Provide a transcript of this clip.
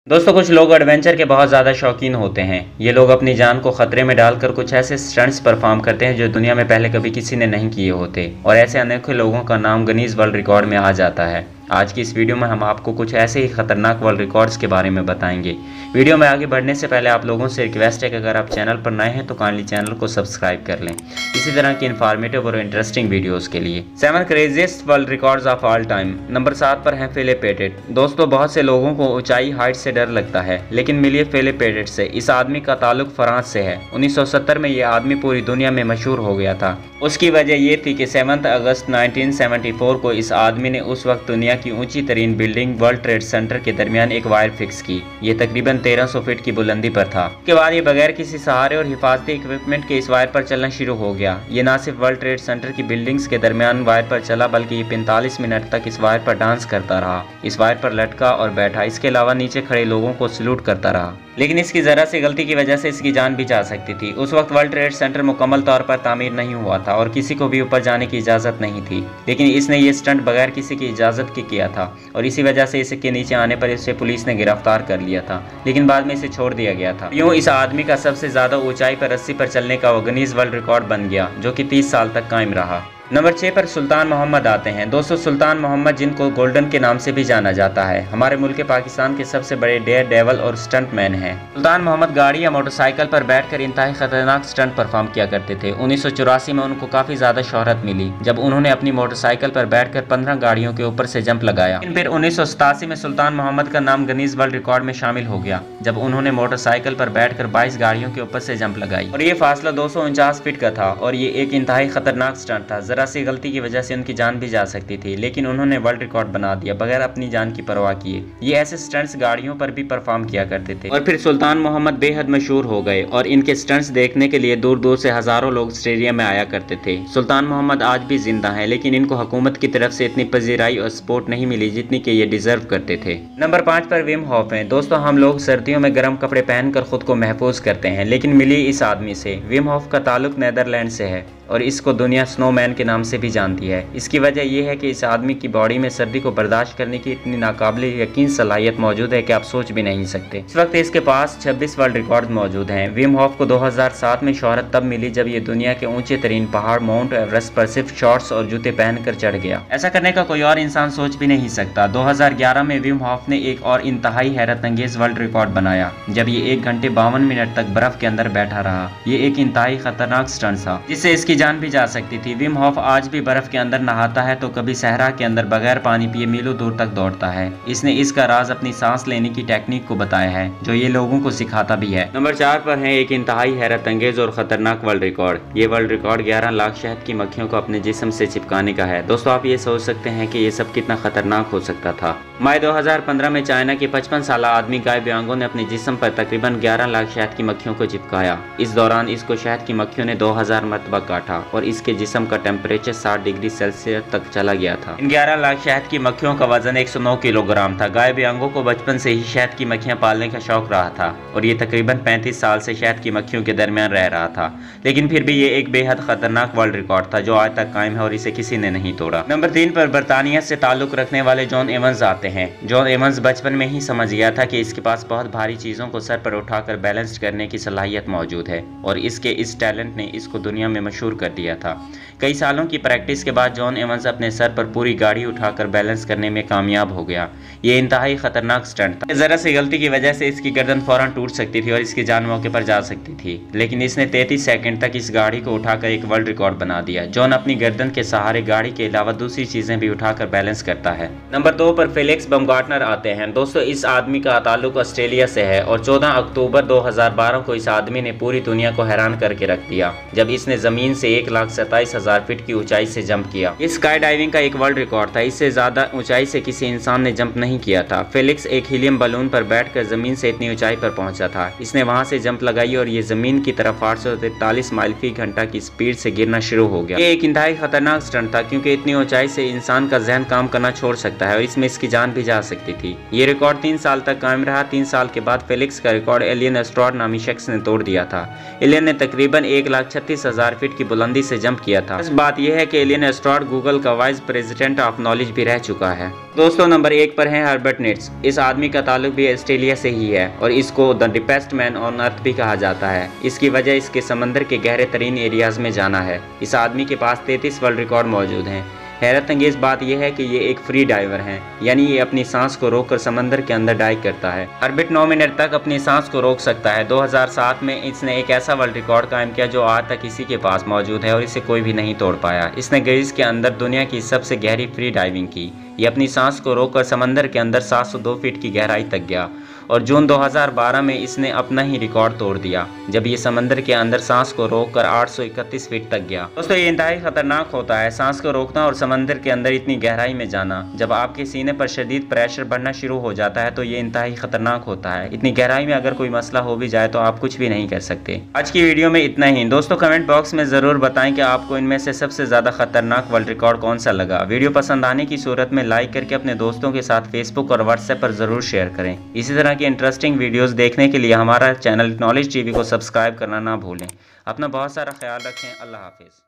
दोस्तों कुछ लोग एडवेंचर के बहुत ज़्यादा शौकीन होते हैं। ये लोग अपनी जान को खतरे में डालकर कुछ ऐसे स्टंट्स परफॉर्म करते हैं जो दुनिया में पहले कभी किसी ने नहीं किए होते और ऐसे अनेकों लोगों का नाम गिनीज वर्ल्ड रिकॉर्ड में आ जाता है। आज की इस वीडियो में हम आपको कुछ ऐसे ही खतरनाक वर्ल्ड रिकॉर्ड्स के बारे में बताएंगे। वीडियो में आगे बढ़ने से पहले आप लोगों से रिक्वेस्ट है कि अगर आप चैनल पर नए हैं तो काइंडली चैनल को सब्सक्राइब कर लें इसी तरह की इन्फॉर्मेटिव और इंटरेस्टिंग वीडियोस के लिए। 7 craziest world records of all time. Number 7 पर है फिलिप पेटेट। दोस्तों बहुत से लोगों को ऊंचाई हाइट से डर लगता है, लेकिन मिलिए फिलिप पेटेट से। इस आदमी का ताल्लुक फ्रांस से है। 1970 में ये आदमी पूरी दुनिया में मशहूर हो गया था। उसकी वजह ये थी कि 7 अगस्त 1974 को इस आदमी ने उस वक्त दुनिया की ऊंची तरीन बिल्डिंग वर्ल्ड ट्रेड सेंटर के दरमियान एक वायर फिक्स की। ये तकरीबन 1300 फीट की बुलंदी पर था। उसके बाद ये बगैर किसी सहारे और हिफाजती इक्विपमेंट के इस वायर पर चलना शुरू हो गया। ये ना सिर्फ वर्ल्ड ट्रेड सेंटर की बिल्डिंग्स के दरमियान वायर पर चला, बल्कि ये 45 मिनट तक इस वायर पर डांस करता रहा। इस वायर पर लटका और बैठा। इसके अलावा नीचे खड़े लोगों को सल्यूट करता रहा। लेकिन इसकी जरा सी गलती की वजह से इसकी जान भी जा सकती थी। उस वक्त वर्ल्ड ट्रेड सेंटर मुकम्मल तौर पर तामीर नहीं हुआ था और किसी को भी ऊपर जाने की इजाज़त नहीं थी। लेकिन इसने ये स्टंट बगैर किसी की इजाज़त के किया था और इसी वजह से इसके नीचे आने पर इसे पुलिस ने गिरफ्तार कर लिया था, लेकिन बाद में इसे छोड़ दिया गया था। यूँ इस आदमी का सबसे ज़्यादा ऊंचाई पर रस्सी पर चलने का वो गिनीज वर्ल्ड रिकॉर्ड बन गया, जो कि 30 साल तक कायम रहा। नंबर 6 पर सुल्तान मोहम्मद आते हैं। दोस्तों सुल्तान मोहम्मद, जिनको गोल्डन के नाम से भी जाना जाता है, हमारे मुल्क पाकिस्तान के सबसे बड़े डेयर डेवल और स्टंट मैन हैं। सुल्तान मोहम्मद गाड़ी या मोटरसाइकिल पर बैठकर इंतहाई खतरनाक स्टंट परफॉर्म किया करते थे। 1984 में उनको काफी ज्यादा शोहरत मिली जब उन्होंने अपनी मोटरसाइकिल पर बैठकर 15 गाड़ियों के ऊपर से जंप लगाया। फिर 1987 में सुल्तान मोहम्मद का नाम गिनीज वर्ल्ड रिकॉर्ड में शामिल हो गया जब उन्होंने मोटरसाइकिल पर बैठकर 22 गाड़ियों के ऊपर से जंप लगाई और ये फासला 249 फीट का था और ये एक इंतहाई खतरनाक स्टंट था। जरा सी गलती की वजह से उनकी जान भी जा सकती थी, लेकिन उन्होंने वर्ल्ड रिकॉर्ड बना दिया बगैर अपनी जान की परवाह किए। ये ऐसे स्टंट्स गाड़ियों पर भी परफॉर्म किया करते थे और फिर सुल्तान मोहम्मद बेहद मशहूर हो गए और इनके स्टंट्स देखने के लिए दूर दूर से हजारों लोग स्टेडियम में आया करते थे। सुल्तान मोहम्मद आज भी जिंदा हैं, लेकिन इनको हुकूमत की तरफ से इतनी पजीराई और सपोर्ट नहीं मिली जितनी कि ये डिजर्व करते थे। नंबर 5 पर विम होफ हैं। दोस्तों हम लोग सर्दियों में गर्म कपड़े पहनकर खुद को महफूज करते हैं, लेकिन मिली इस आदमी से। विम होफ का ताल्लुक नीदरलैंड से है और इसको दुनिया स्नोमैन के नाम से भी जानती है। इसकी वजह यह है कि इस आदमी की बॉडी में सर्दी को बर्दाश्त करने की इतनी नाकाबिले यकीन सलाहियत मौजूद है कि आप सोच भी नहीं सकते। इस वक्त इसके पास 26 वर्ल्ड रिकॉर्ड मौजूद हैं। विम होफ को 2007 में शोहरत तब मिली जब ये दुनिया के ऊंचे तरीन पहाड़ माउंट एवरेस्ट पर सिर्फ शॉर्ट्स और जूते पहनकर चढ़ गया। ऐसा करने का कोई और इंसान सोच भी नहीं सकता। 2011 में विम होफ ने एक और इंतहाई हैरत अंगेज वर्ल्ड रिकॉर्ड बनाया जब ये 1 घंटे 52 मिनट तक बर्फ के अंदर बैठा रहा। ये एक इंतहाई खतरनाक स्टंट था जिससे इसकी जान भी जा सकती थी। विम होफ आज भी बर्फ के अंदर नहाता है तो कभी सहरा के अंदर बगैर पानी पिए मीलों दूर तक दौड़ता है। इसने इसका राज अपनी सांस लेने की टेक्निक को बताया है, जो ये लोगों को सिखाता भी है। नंबर 4 पर है एक इंतहाई हैरत अंगेज और खतरनाक वर्ल्ड रिकॉर्ड। ये वर्ल्ड रिकॉर्ड 11 लाख शहद की मक्खियों को अपने जिस्म से चिपकाने का है। दोस्तों आप ये सोच सकते हैं कि ये सब कितना खतरनाक हो सकता था। मई 2015 में चाइना के 55 साल आदमी गाय ब्यांगो ने अपने जिस्म पर तकरीबन 11 लाख शहद की मक्खियों को चिपकाया। इस दौरान इसको शहद की मक्खियों ने 2000 मरतबा काटा और इसके जिस्म का टेम्परेचर 60 डिग्री सेल्सियस तक चला गया था। इन 11 लाख शहद की मक्खियों का वजन 109 किलोग्राम था। गाय ब्यांगो को बचपन से ही शहद की मक्खियां पालने का शौक रहा था और ये तकरीबन 35 साल से शहद की मक्खियों के दरमियान रह रहा था, लेकिन फिर भी ये एक बेहद खतरनाक वर्ल्ड रिकॉर्ड था जो आज तक कायम है और इसे किसी ने नहीं तोड़ा। नंबर 3 पर बरतानिया से ताल्लुक रखने वाले जॉन एवंस आते हैं। जॉन एवंस बचपन में ही समझ गया था कि इसके पास बहुत भारी चीजों को सर पर उठाकर बैलेंस करने की सलाहियत मौजूद है और इसके इस टैलेंट ने इसको दुनिया में मशहूर कर दिया था। कई सालों की प्रैक्टिस के बाद जॉन एवंस अपने सर पर पूरी गाड़ी उठाकर बैलेंस करने में कामयाब हो गया। ये इंतहाई खतरनाक स्टंट था। जरा सी गलती की वजह से इसकी गर्दन फौरन टूट सकती थी और इसकी जान मौके पर जा सकती थी, लेकिन इसने 33 सेकंड तक इस गाड़ी को उठाकर एक वर्ल्ड रिकॉर्ड बना दिया। जॉन अपनी गर्दन के सहारे गाड़ी के अलावा दूसरी चीजें भी उठाकर बैलेंस करता है। नंबर 2 पर फेलिक्स बमगार्टनर आते हैं। दोस्तों इस आदमी का ताल्लुक ऑस्ट्रेलिया से है और 14 अक्टूबर 2012 को इस आदमी ने पूरी दुनिया को हैरान करके रख दिया जब इसने जमीन से 1,27,000 फीट की ऊंचाई से जंप किया। इस स्काई डाइविंग का एक वर्ल्ड रिकॉर्ड था। इससे ज्यादा ऊंचाई से किसी इंसान ने जंप नहीं किया था। फेलिक्स एक हीलियम बलून पर बैठकर जमीन से इतनी ऊंचाई पर पहुंचा था। इसने वहां से जंप लगाई और ये जमीन की तरफ 843 माइल फी घंटा की स्पीड से गिरना शुरू हो गया। ये एक इंतहाई खतरनाक स्टंट था क्योंकि इतनी ऊंचाई से इंसान का जहन काम करना छोड़ सकता है और इसमें इसकी जान भी जा सकती थी। ये रिकॉर्ड 3 साल तक कायम रहा। 3 साल के बाद फेलिक्स का रिकॉर्ड एलियन एस्ट्रॉड नामी शख्स ने तोड़ दिया था। एलियन ने तकरीबन 1,36,000 फीट की बुलंदी से जंप किया था। इस बात यह है कि एलियन एस्ट्रॉयड गूगल का वाइस प्रेसिडेंट ऑफ नॉलेज भी रह चुका है। दोस्तों नंबर 1 पर है हर्बर्ट नीट्स। इस आदमी का ताल्लुक भी ऑस्ट्रेलिया से ही है और इसको the deepest man on earth भी कहा जाता है। इसकी वजह इसके समंदर के गहरे तरीन एरियाज में जाना है। इस आदमी के पास 33 वर्ल्ड रिकॉर्ड मौजूद हैं। हैरत अंगेज बात यह है कि ये एक फ्री डाइवर हैं, यानी ये अपनी सांस को रोककर समंदर के अंदर डाइव करता है। हर्बर्ट 9 मिनट तक अपनी सांस को रोक सकता है। 2007 में इसने एक ऐसा वर्ल्ड रिकॉर्ड कायम किया जो आज तक इसी के पास मौजूद है और इसे कोई भी नहीं तोड़ पाया। इसने ग्रीस के अंदर दुनिया की सबसे गहरी फ्री डाइविंग की। ये अपनी सांस को रोककर समंदर के अंदर 702 फीट की गहराई तक गया और जून 2012 में इसने अपना ही रिकॉर्ड तोड़ दिया जब ये समंदर के अंदर सांस को रोककर 831 फीट तक गया। दोस्तों ये इंतहाई खतरनाक होता है, सांस को रोकना और समंदर के अंदर इतनी गहराई में जाना। जब आपके सीने पर शदीद प्रेशर बढ़ना शुरू हो जाता है तो ये इंतहाई खतरनाक होता है। इतनी गहराई में अगर कोई मसला हो भी जाए तो आप कुछ भी नहीं कर सकते। आज की वीडियो में इतना ही। दोस्तों कमेंट बॉक्स में ज़रूर बताएं कि आपको इनमें से सबसे ज़्यादा खतरनाक वर्ल्ड रिकॉर्ड कौन सा लगा। वीडियो पसंद आने की सूरत में लाइक करके अपने दोस्तों के साथ फेसबुक और व्हाट्सएप पर ज़रूर शेयर करें। इसी तरह की इंटरेस्टिंग वीडियोस देखने के लिए हमारा चैनल नॉलेज टीवी को सब्सक्राइब करना ना भूलें। अपना बहुत सारा ख्याल रखें। अल्लाह हाफिज़।